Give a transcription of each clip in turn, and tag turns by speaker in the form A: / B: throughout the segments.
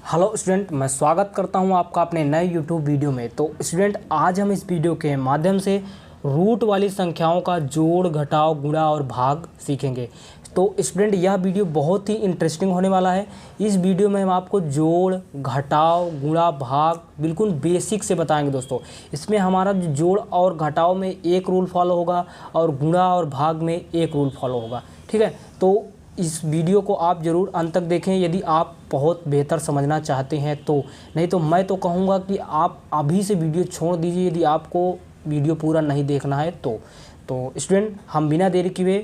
A: Hello student, मैं स्वागत करता हूं आपका अपने नए यूट्यूब वीडियो में। तो स्टूडेंट, आज हम इस वीडियो के माध्यम से रूट वाली संख्याओं का जोड़, घटाव, गुणा और भाग सीखेंगे। तो स्टूडेंट, यह वीडियो बहुत ही इंटरेस्टिंग होने वाला है। इस वीडियो में हम आपको जोड़, घटाव, गुणा, भाग बिल्कुल बेसिक से बताएंगे दोस्तों। इसमें हमारा जो जोड़ और घटाव में एक रूल फॉलो होगा और गुणा और भाग में एक रूल फॉलो होगा। ठीक है, तो इस वीडियो को आप ज़रूर अंत तक देखें यदि आप बहुत बेहतर समझना चाहते हैं तो। नहीं तो मैं तो कहूँगा कि आप अभी से वीडियो छोड़ दीजिए यदि आपको वीडियो पूरा नहीं देखना है तो स्टूडेंट, हम बिना देरी किए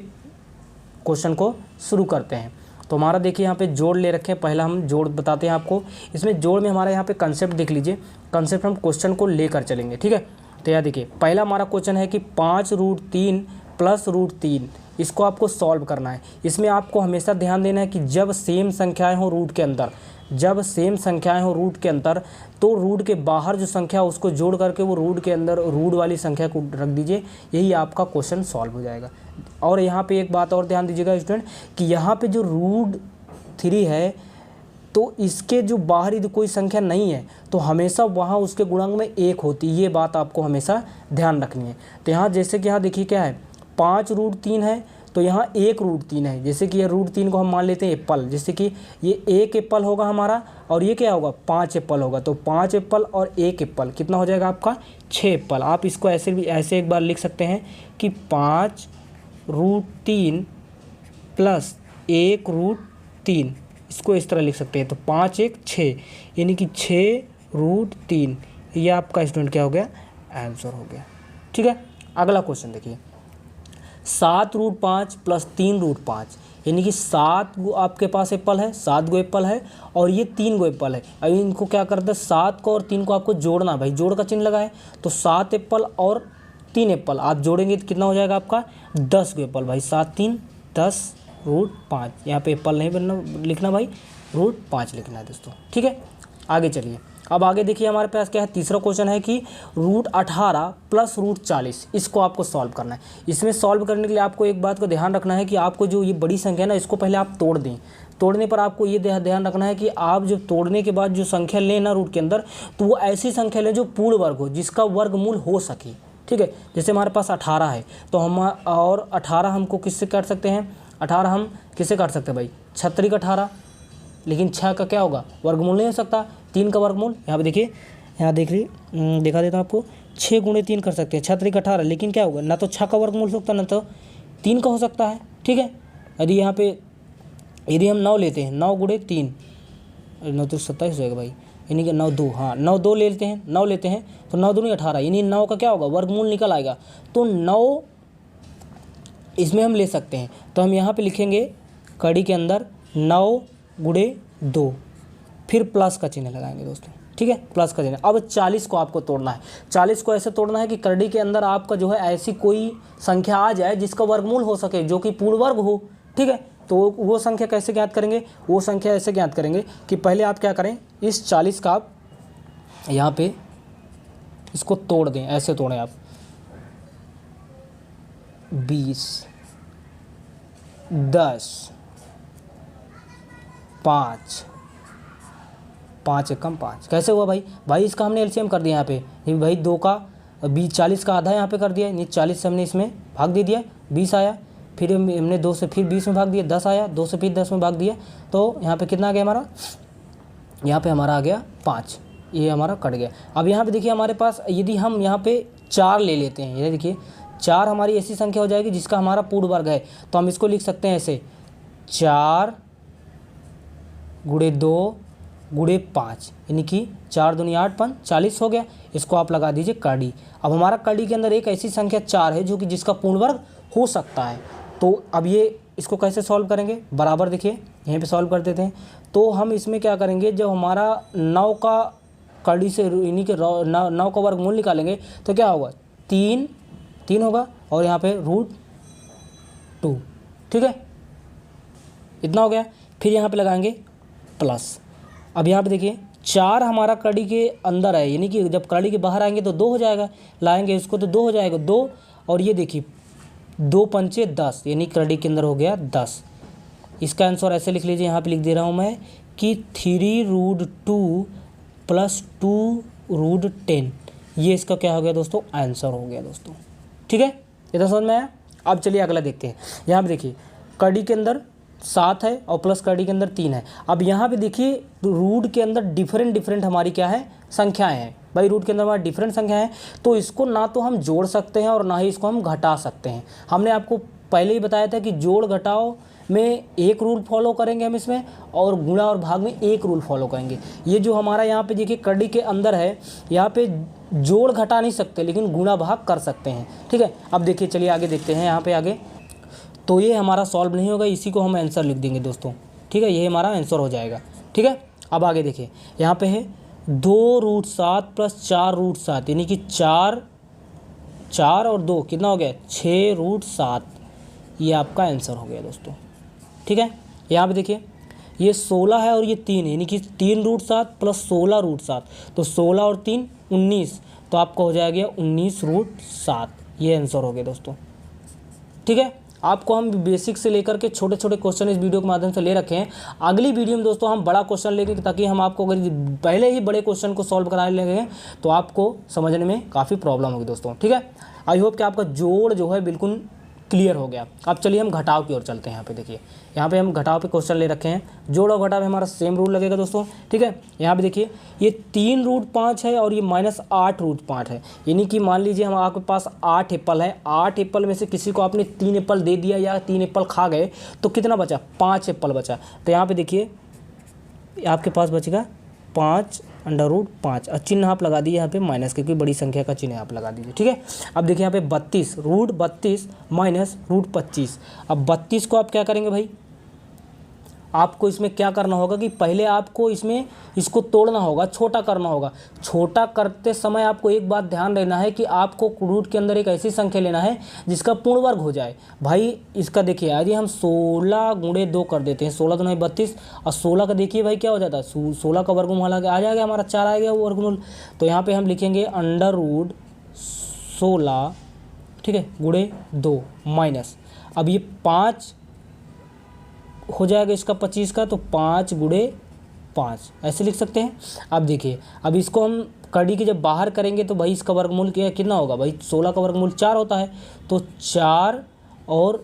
A: क्वेश्चन को शुरू करते हैं। तो हमारा देखिए यहाँ पे जोड़ ले रखे हैं। पहला हम जोड़ बताते हैं आपको। इसमें जोड़ में हमारा यहाँ पे कंसेप्ट देख लीजिए। कंसेप्ट हम क्वेश्चन को लेकर चलेंगे। ठीक है, तो यह देखिए, पहला हमारा क्वेश्चन है कि 5√3 + √3 इसको आपको सॉल्व करना है। इसमें आपको हमेशा ध्यान देना है कि जब सेम संख्याएं हो रूट के अंदर, तो रूट के बाहर जो संख्या उसको जोड़ करके वो रूट के अंदर रूट वाली संख्या को रख दीजिए। यही आपका क्वेश्चन सॉल्व हो जाएगा। और यहाँ पे एक बात और ध्यान दीजिएगा स्टूडेंट कि यहाँ पे जो √3 है तो इसके जो बाहरी कोई संख्या नहीं है तो हमेशा वहाँ उसके गुणांक में 1 होती है। ये बात आपको हमेशा ध्यान रखनी है। तो यहाँ जैसे कि यहाँ देखिए क्या है, 5√3 है तो यहाँ 1√3 है। जैसे कि ये √3 को हम मान लेते हैं एप्पल, जैसे कि ये 1 एप्पल होगा हमारा और ये क्या होगा 5 एप्पल होगा। तो 5 एप्पल और 1 एप्पल कितना हो जाएगा आपका 6 एप्पल। आप इसको ऐसे भी ऐसे एक बार लिख सकते हैं कि 5√3 + 1√3, इसको इस तरह लिख सकते हैं। तो 5 1 6 यानी कि 6√3, ये आपका स्टूडेंट क्या हो गया, आंसर हो गया। ठीक है, अगला क्वेश्चन देखिए, 7√5 + 3√5 यानी कि 7 गो आपके पास एप्पल है, 7 गो एप्पल है और ये 3 गो एप्पल है। अभी इनको क्या करते हैं, 7 को और 3 को आपको जोड़ना। भाई जोड़ का चिन्ह लगा है तो 7 एप्पल और 3 एप्पल आप जोड़ेंगे तो कितना हो जाएगा आपका 10 गो एप्पल। भाई 7 3 10√5, यहाँ पे एप्पल नहीं बनना लिखना भाई, √5 लिखना है दोस्तों। ठीक है, आगे चलिए। अब आगे देखिए हमारे पास क्या है, तीसरा क्वेश्चन है कि √18 + √40 इसको आपको सॉल्व करना है। इसमें सॉल्व करने के लिए आपको एक बात को ध्यान रखना है कि आपको जो ये बड़ी संख्या है ना, इसको पहले आप तोड़ दें। तोड़ने पर आपको ये ध्यान रखना है कि आप जो तोड़ने के बाद जो संख्या लें ना रूट के अंदर, तो वो ऐसी संख्या लें जो पूर्ण वर्ग हो, जिसका वर्गमूल हो सके। ठीक है, जैसे हमारे पास 18 है तो हम और 18 हमको किससे काट सकते हैं, 18 हम किससे काट सकते हैं भाई, 6 का 18, लेकिन 6 का क्या होगा वर्गमूल नहीं हो सकता। 3 का वर्गमूल यहाँ पे देखिए, यहाँ देख लीजिए, दिखा देता हूँ आपको, 6 × 3 कर सकते हैं, 6 का 18, लेकिन क्या होगा ना तो 6 का वर्गमूल हो सकता है ना तो 3 का हो सकता है। ठीक है, यदि हम 9 लेते हैं, 9 × 3, 9 तो 27 हो जाएगा भाई, यानी कि 9 2, हाँ 9 2 लेते हैं, 9 लेते हैं तो 9 दूनी 18, यानी 9 का क्या होगा वर्गमूल निकल आएगा। तो 9 इसमें हम ले सकते हैं। तो हम यहाँ पे लिखेंगे कड़ी के अंदर 9 × 2, फिर प्लस का चिन्ह लगाएंगे दोस्तों। ठीक है, प्लस का चिन्ह। अब 40 को आपको तोड़ना है। 40 को ऐसे तोड़ना है कि कड़ी के अंदर आपका जो है ऐसी कोई संख्या आ जाए जिसका वर्गमूल हो सके, जो कि पूर्ण वर्ग हो। ठीक है, तो वो संख्या कैसे ज्ञात करेंगे, वो संख्या ऐसे ज्ञात करेंगे कि पहले आप क्या करें, इस 40 का आप यहाँ पे इसको तोड़ दें। ऐसे तोड़ें आप 20 10 5 5 एकम 5 कैसे हुआ भाई इसका हमने एलसीएम कर दिया यहाँ पे। ये भाई 2 का 20, 40 का आधा यहाँ पे कर दिया, नहीं 40 से हमने इसमें भाग दे दिया, 20 आया, फिर हमने 2 से फिर 20 में भाग दिया, 10 आया, 2 से फिर 10 में भाग दिया, तो यहाँ पे कितना आ गया हमारा, यहाँ पे हमारा आ गया 5, ये हमारा कट गया। अब यहाँ पे देखिए हमारे पास यदि हम यहाँ पे 4 ले लेते हैं, ये देखिए 4 हमारी ऐसी संख्या हो जाएगी जिसका हमारा पूर्ण वर्ग है। तो हम इसको लिख सकते हैं ऐसे 4 × 2 × 5, यानी कि 4 दूनी 8 5 40 हो गया। इसको आप लगा दीजिए कड़ी। अब हमारा कड़ी के अंदर एक ऐसी संख्या 4 है जो कि जिसका पूर्ण वर्ग हो सकता है। तो अब ये इसको कैसे सॉल्व करेंगे, बराबर देखिए यहीं पे सॉल्व कर देते हैं। तो हम इसमें क्या करेंगे, जब हमारा 9 का कड़ी से इन्हीं के 9 का वर्गमूल निकालेंगे तो क्या होगा 3 होगा और यहाँ पे √2। ठीक है, इतना हो गया। फिर यहाँ पे लगाएंगे प्लस। अब यहाँ पे देखिए 4 हमारा कड़ी के अंदर है, यानी कि जब कड़ी के बाहर आएंगे तो 2 हो जाएगा, लाएंगे इसको तो 2 हो जाएगा 2, और ये देखिए 2 पंचे 10, यानी कड़ी के अंदर हो गया 10। इसका आंसर ऐसे लिख लीजिए, यहाँ पे लिख दे रहा हूँ मैं कि 3√2 + 2√10, ये इसका क्या हो गया दोस्तों, आंसर हो गया दोस्तों। ठीक है, इतना समझ में आया। अब चलिए अगला देखते हैं। यहाँ पे देखिए कड़ी के अंदर 7 है और प्लस कड़ी के अंदर 3 है। अब यहाँ पे देखिए रूट के अंदर डिफरेंट हमारी क्या है, संख्याएं हैं भाई। रूट के अंदर हमारी डिफरेंट संख्या है, तो इसको ना तो हम जोड़ सकते हैं और ना ही इसको हम घटा सकते हैं। हमने आपको पहले ही बताया था कि जोड़ घटाओ में एक रूल फॉलो करेंगे हम इसमें, और गुणा और भाग में एक रूल फॉलो करेंगे। ये जो हमारा यहाँ पे देखिए कड़ी के अंदर है, यहाँ पे जोड़ घटा नहीं सकते लेकिन गुणा भाग कर सकते हैं। ठीक है, अब देखिए चलिए आगे देखते हैं। यहाँ पे आगे तो ये हमारा सॉल्व नहीं होगा, इसी को हम आंसर लिख देंगे दोस्तों। ठीक है, ये हमारा आंसर हो जाएगा। ठीक है, अब आगे देखिए यहाँ पे है 2√7 + 4√7, यानी कि 4 और 2 कितना हो गया, 6√7, ये आपका आंसर हो गया दोस्तों। ठीक है, यहाँ पे देखिए ये 16 है और ये 3 है, यानी कि 3√7 + 16√7, तो 16 और 3 19, तो आपका हो जाएगा 19√7, ये आंसर हो गया दोस्तों। ठीक है, आपको हम बेसिक से लेकर के छोटे छोटे क्वेश्चन इस वीडियो के माध्यम से ले रखे हैं। अगली वीडियो में दोस्तों हम बड़ा क्वेश्चन लेंगे, ताकि हम आपको अगर पहले ही बड़े क्वेश्चन को सॉल्व कराने लगे तो आपको समझने में काफ़ी प्रॉब्लम होगी दोस्तों। ठीक है, आई होप कि आपका जोड़ जो है बिल्कुल क्लियर हो गया। अब चलिए हम घटाव की ओर चलते हैं। यहाँ पे देखिए, यहाँ पे हम घटाव पे क्वेश्चन ले रखे हैं। जोड़ और घटाव में हमारा सेम रूल लगेगा दोस्तों। ठीक है, यहाँ पे देखिए ये 3√5 है और ये -8√5 है, यानी कि मान लीजिए हम आपके पास 8 एप्पल है, 8 एप्पल में से किसी को आपने 3 एप्पल दे दिया या 3 एप्पल खा गए, तो कितना बचा, 5 एप्पल बचा। तो यहाँ पे देखिए आपके पास बचेगा 5√5, और चिन्ह आप लगा दीजिए यहाँ पे माइनस, क्योंकि बड़ी संख्या का चिन्ह आप लगा दीजिए। ठीक है, अब देखिए यहाँ पे 32 √32 -√25। अब 32 को आप क्या करेंगे भाई, आपको इसमें क्या करना होगा कि पहले आपको इसमें इसको तोड़ना होगा, छोटा करना होगा। छोटा करते समय आपको एक बात ध्यान देना है कि आपको रूट के अंदर एक ऐसी संख्या लेना है जिसका पूर्ण वर्ग हो जाए। भाई इसका देखिए यदि हम 16 × 2 कर देते हैं, 16 × 2 = 32, और 16 का देखिए भाई क्या हो जाता है, 16 का वर्गमूल आ जाएगा हमारा 4 आएगा वो वर्गमूल। तो यहाँ पर हम लिखेंगे √16, ठीक है, × 2 माइनस, अब ये 5 हो जाएगा इसका 25 का, तो 5 × 5 ऐसे लिख सकते हैं। अब देखिए अब इसको हम कड़ी के जब बाहर करेंगे तो भाई इसका वर्गमूल कितना होगा, भाई 16 का वर्गमूल 4 होता है, तो 4 और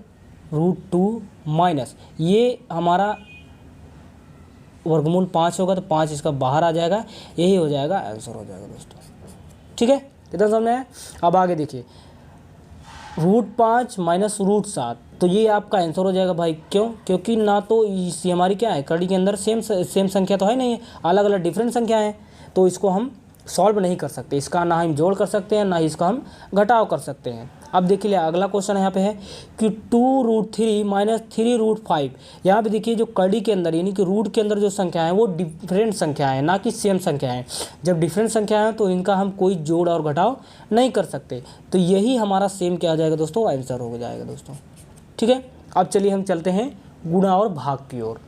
A: √2 माइनस ये हमारा वर्गमूल 5 होगा, तो 5 इसका बाहर आ जाएगा, यही हो जाएगा आंसर हो जाएगा दोस्तों। ठीक है, इतना समझ में आया। अब आगे देखिए √5 -√7, तो ये आपका आंसर हो जाएगा भाई। क्यों, क्योंकि ना तो इसी हमारी क्या है कड़ी के अंदर सेम संख्या तो है नहीं है, अलग अलग डिफरेंट संख्या है, तो इसको हम सॉल्व नहीं कर सकते। इसका ना हम जोड़ कर सकते हैं, ना इसका हम घटाव कर सकते हैं। अब देखिए अगला क्वेश्चन यहाँ पे है कि 2√3 -3√5। यहाँ पे देखिए जो कड़ी के अंदर यानी कि रूट के अंदर जो संख्या है वो डिफरेंट संख्या है, ना कि सेम संख्या है। जब डिफरेंट संख्या है तो इनका हम कोई जोड़ और घटाव नहीं कर सकते, तो यही हमारा सेम क्या आ जाएगा दोस्तों, आंसर हो जाएगा दोस्तों। ठीक है, अब चलिए हम चलते हैं गुणा और भाग की ओर।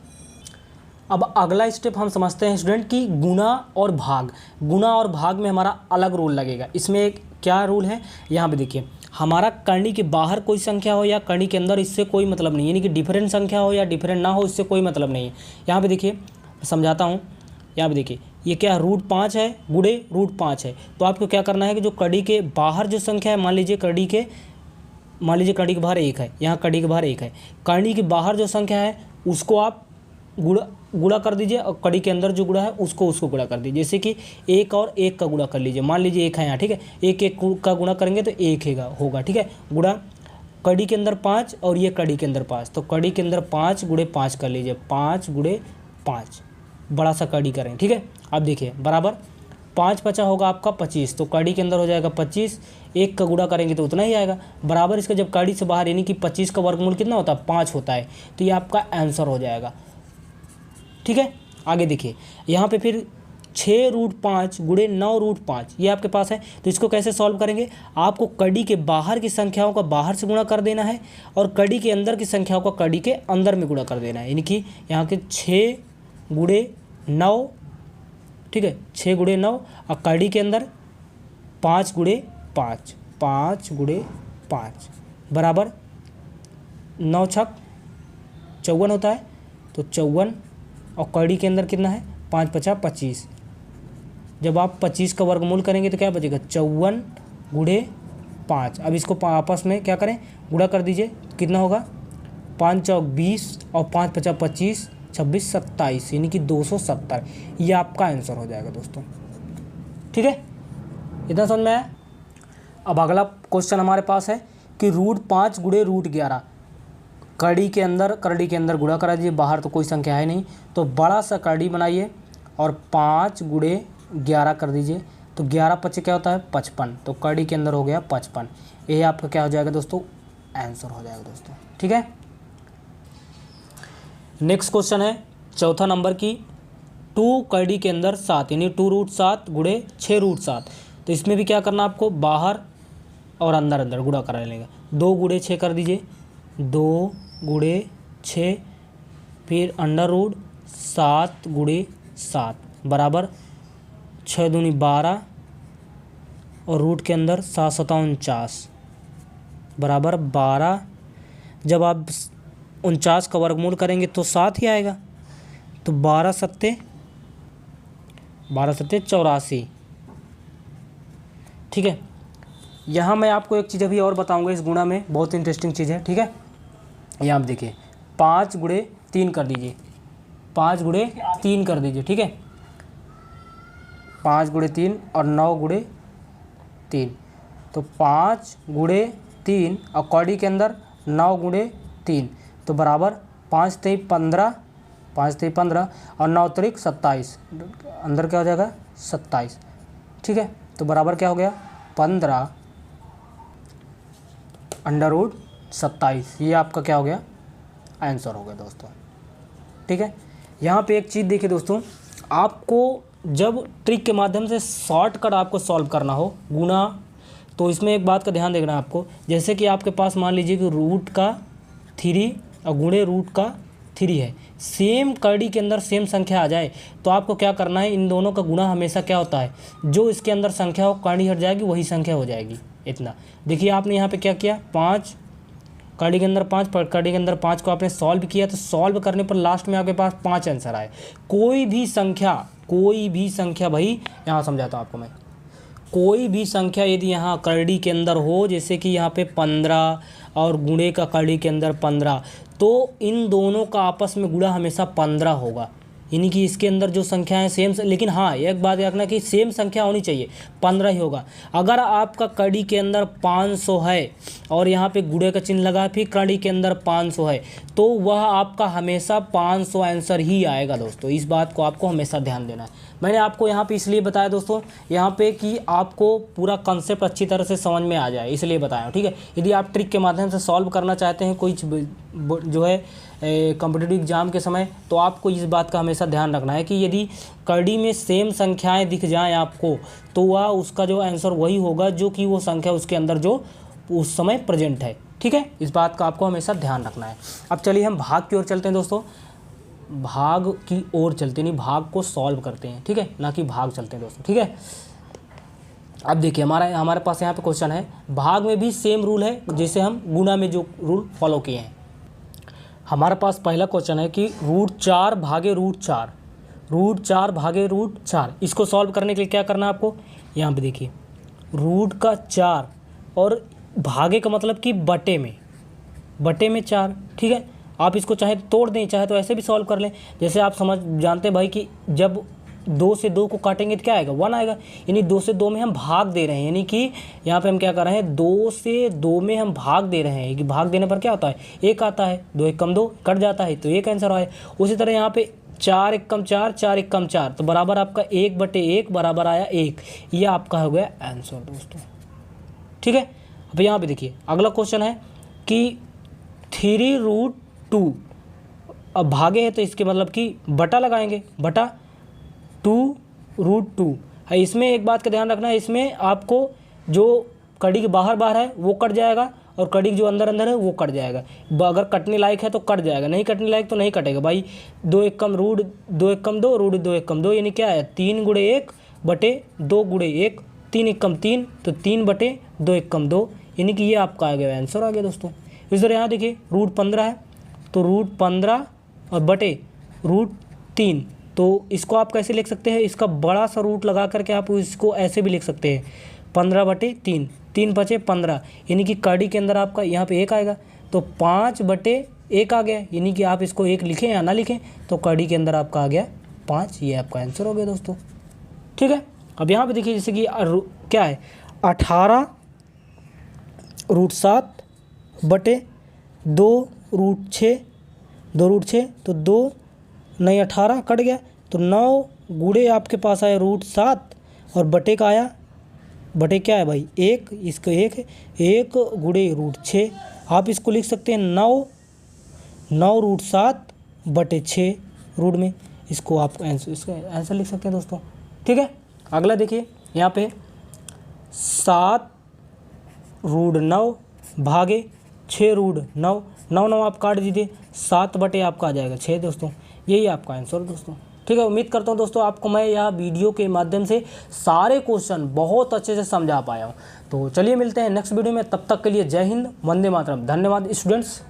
A: अब अगला स्टेप हम समझते हैं स्टूडेंट कि गुणा और भाग। गुणा और भाग में हमारा अलग रूल लगेगा। इसमें एक क्या रूल है, यहाँ पे देखिए हमारा कड़ी के बाहर कोई संख्या हो या कड़ी के अंदर, इससे कोई मतलब नहीं, यानी कि डिफरेंट संख्या हो या डिफरेंट ना हो, इससे कोई मतलब नहीं है। यहाँ पे देखिए समझाता हूँ, यहाँ पे देखिए ये क्या √5 है गुणे √5 है, तो आपको क्या करना है कि जो कड़ी के बाहर जो संख्या है, मान लीजिए कड़ी के बाहर 1 है, यहाँ कड़ी के बाहर 1 है, कड़ी के बाहर जो संख्या है उसको आप गुणा कर दीजिए, और कड़ी के अंदर जो गुणा है उसको गुणा कर दीजिए। जैसे कि 1 और 1 का गुणा कर लीजिए, मान लीजिए 1 है यहाँ, ठीक है, 1 का गुणा करेंगे तो 1 होगा, ठीक है। गुणा कड़ी के अंदर 5 और ये कड़ी के अंदर 5, तो कड़ी के अंदर 5 × 5 कर लीजिए, 5 × 5 बड़ा सा कड़ी करें, ठीक है। अब देखिए बराबर 5 बचा होगा आपका 25, तो कड़ी के अंदर हो जाएगा 25, 1 का गुणा करेंगे तो उतना ही आएगा, बराबर इसका जब कड़ी से बाहर यानी कि 25 का वर्गमूल कितना होता है, 5 होता है, तो ये आपका आंसर हो जाएगा। ठीक है, आगे देखिए यहाँ पे फिर 6√5 × 9√5 ये आपके पास है, तो इसको कैसे सॉल्व करेंगे, आपको कड़ी के बाहर की संख्याओं का बाहर से गुणा कर देना है और कड़ी के अंदर की संख्याओं का कड़ी के अंदर में गुणा कर देना है, यानी कि यहाँ के 6 × 9, ठीक है, 6 × 9 और कड़ी के अंदर 5 × 5, 5 × 5 बराबर 9 × 6 = 54 होता है, तो 54 और कड़ी के अंदर कितना है 5 पचा 25। जब आप 25 का वर्गमूल करेंगे तो क्या बचेगा 54 गुणे 5। अब इसको आपस में क्या करें गुणा कर दीजिए, कितना होगा 5 चौक 20 और 5 पचा 25, 26 27 यानी कि 270। ये आपका आंसर हो जाएगा दोस्तों। ठीक है, इतना समझ में आया। अब अगला क्वेश्चन हमारे पास है कि √5 गुणे √11 कड़ी के अंदर गुणा करा दीजिए, बाहर तो कोई संख्या है नहीं, तो बड़ा सा कड़ी बनाइए और 5 गुणे 11 कर दीजिए, तो 11 पच्चे क्या होता है 55, तो कड़ी के अंदर हो गया 55। ये आपका क्या हो जाएगा दोस्तों आंसर हो जाएगा दोस्तों। ठीक है, नेक्स्ट क्वेश्चन है चौथा नंबर की 2 कड़ी के अंदर 7 यानी 2√7 गुणे 6√7। तो इसमें भी क्या करना आपको बाहर और अंदर गुणा करा लेगा। 2 गुणे 6 कर दीजिए, 2 गुणे 6 फिर √7 गुणे 7 बराबर 6 दूनी 12 और रूट के अंदर 7 7 49 बराबर 12। जब आप 49 का वर्गमूल करेंगे तो 7 ही आएगा, तो 12 सत्ते 84। ठीक है, यहाँ मैं आपको एक चीज़ अभी और बताऊंगा इस गुणा में, बहुत इंटरेस्टिंग चीज़ है। ठीक है, यहाँ आप देखिए 5 गुणे 3 कर दीजिए, 5 गुणे 3 कर दीजिए। ठीक है, 5 गुणे 3 और 9 गुणे 3, तो 5 गुणे 3 और कौड़ी के अंदर 9 गुणे 3 तो बराबर 5 3 15, 5 3 15 और 9 3 27, अंदर क्या हो जाएगा 27। ठीक है, तो बराबर क्या हो गया 15 √27। ये आपका क्या हो गया आंसर हो गया दोस्तों। ठीक है, यहाँ पे एक चीज़ देखिए दोस्तों, आपको जब ट्रिक के माध्यम से शॉर्टकट आपको सॉल्व करना हो गुणा, तो इसमें एक बात का ध्यान देखना है आपको। जैसे कि आपके पास मान लीजिए कि रूट का 3 और गुणे रूट का 3 है, सेम कड़ी के अंदर सेम संख्या आ जाए तो आपको क्या करना है, इन दोनों का गुणा हमेशा क्या होता है, जो इसके अंदर संख्या हो कड़ी हट जाएगी वही संख्या हो जाएगी। इतना देखिए, आपने यहाँ पे क्या किया 5 कड़ी के अंदर 5 कड़ी के अंदर 5 को आपने सॉल्व किया, तो सॉल्व करने पर लास्ट में आपके पास 5 आंसर आए। कोई भी संख्या भाई यहाँ समझाता हूँ आपको मैं, कोई भी संख्या यदि यहाँ कड़ी के अंदर हो, जैसे कि यहाँ पे 15 और गुणे का कड़ी के अंदर 15, तो इन दोनों का आपस में गुणा हमेशा 15 होगा, यानी कि इसके अंदर जो संख्या है सेम। लेकिन हाँ, एक बात रखना कि सेम संख्या होनी चाहिए, 15 ही होगा। अगर आपका कड़ी के अंदर 500 है और यहाँ पे गुणे का चिन्ह लगा, फिर कड़ी के अंदर 500 है, तो वह आपका हमेशा 500 आंसर ही आएगा दोस्तों। इस बात को आपको हमेशा ध्यान देना है। मैंने आपको यहाँ पे इसलिए बताया दोस्तों, यहाँ पे कि आपको पूरा कंसेप्ट अच्छी तरह से समझ में आ जाए, इसलिए बताया। ठीक है, यदि आप ट्रिक के माध्यम से सॉल्व करना चाहते हैं कोई जो है कॉम्पिटिटिव एग्जाम के समय, तो आपको इस बात का हमेशा ध्यान रखना है कि यदि कड़ी में सेम संख्याएं दिख जाएं आपको, तो वह उसका जो आंसर वही होगा जो कि वो संख्या उसके अंदर जो उस समय प्रेजेंट है। ठीक है, इस बात का आपको हमेशा ध्यान रखना है। अब चलिए हम भाग की ओर चलते हैं दोस्तों, भाग की ओर चलते नहीं, भाग को सॉल्व करते हैं। ठीक है, ना कि भाग चलते हैं दोस्तों। ठीक है, अब देखिए हमारे पास यहाँ पे क्वेश्चन है, भाग में भी सेम रूल है जैसे हम गुणा में जो रूल फॉलो किए हैं। हमारे पास पहला क्वेश्चन है कि √4 भागे √4, √4 भागे √4, इसको सॉल्व करने के लिए क्या करना है आपको, यहाँ पे देखिए रूट का 4 और भागे का मतलब कि बटे में 4। ठीक है, आप इसको चाहे तो तोड़ दें, चाहे तो ऐसे भी सॉल्व कर लें। जैसे आप जानते हैं भाई कि जब 2 से 2 को काटेंगे तो क्या आएगा 1 आएगा, यानी 2 से 2 में हम भाग दे रहे हैं, यानी कि यहाँ पे हम क्या कर रहे हैं 2 से 2 में हम भाग दे रहे हैं। कि भाग देने पर क्या होता है 1 आता है, 2 1 कम 2 कट जाता है, तो 1 आंसर आया। उसी तरह यहाँ पे 4 1 कम 4, 4 1 कम 4, तो बराबर आपका 1/1 बराबर आया 1। ये आपका हो गया आंसर दोस्तों। ठीक है, अब यहाँ पे देखिए अगला क्वेश्चन है कि 3√2, अब भागे है तो इसके मतलब कि बटा लगाएंगे, बटा 2√2 है। इसमें एक बात का ध्यान रखना है, इसमें आपको जो कड़ी के बाहर है वो कट जाएगा और कड़ी जो अंदर है वो कट जाएगा। अगर कटने लायक है तो कट जाएगा, नहीं कटने लायक तो नहीं कटेगा भाई। 2 1 कम √2 1 कम 2 √2 1 कम 2, यानी क्या है 3/1/2 × 1, 3 1 कम 3, तो 3/2 1 कम 2, यानी कि ये आपका आ गया आंसर आ गया दोस्तों। इस तरह यहाँ देखिए √15 है तो √15 और बटे 3, तो इसको आप कैसे लिख सकते हैं, इसका बड़ा सा रूट लगा करके आप इसको ऐसे भी लिख सकते हैं 15/3, 3 बचे 15, यानी कि कड़ी के अंदर आपका यहाँ पे 1 आएगा, तो 5/1 आ गया, यानी कि आप इसको 1 लिखें या ना लिखें तो कड़ी के अंदर आपका आ गया 5। ये आपका आंसर हो गया दोस्तों। ठीक है, अब यहाँ पे देखिए जैसे कि क्या है 18√7/2√6, 2√6 तो 2 नहीं 18 कट गया, तो 9 गुणे आपके पास आया √7 और बटे का आया, बटे क्या है भाई 1, इसका 1 है, 1 गुणे √6, आप इसको लिख सकते हैं 9√7/6 रूट में, इसको आप इसका आंसर लिख सकते हैं दोस्तों। ठीक है, अगला देखिए यहाँ पे 7√9 भागे 6√9, 9 आप काट दीजिए, 7 बटे आपका आ जाएगा 6 दोस्तों, यही आपका आंसर दोस्तों। ठीक है, उम्मीद करता हूँ दोस्तों आपको मैं यह वीडियो के माध्यम से सारे क्वेश्चन बहुत अच्छे से समझा पाया हूँ। तो चलिए मिलते हैं नेक्स्ट वीडियो में, तब तक के लिए जय हिंद, वंदे मातरम, धन्यवाद स्टूडेंट्स।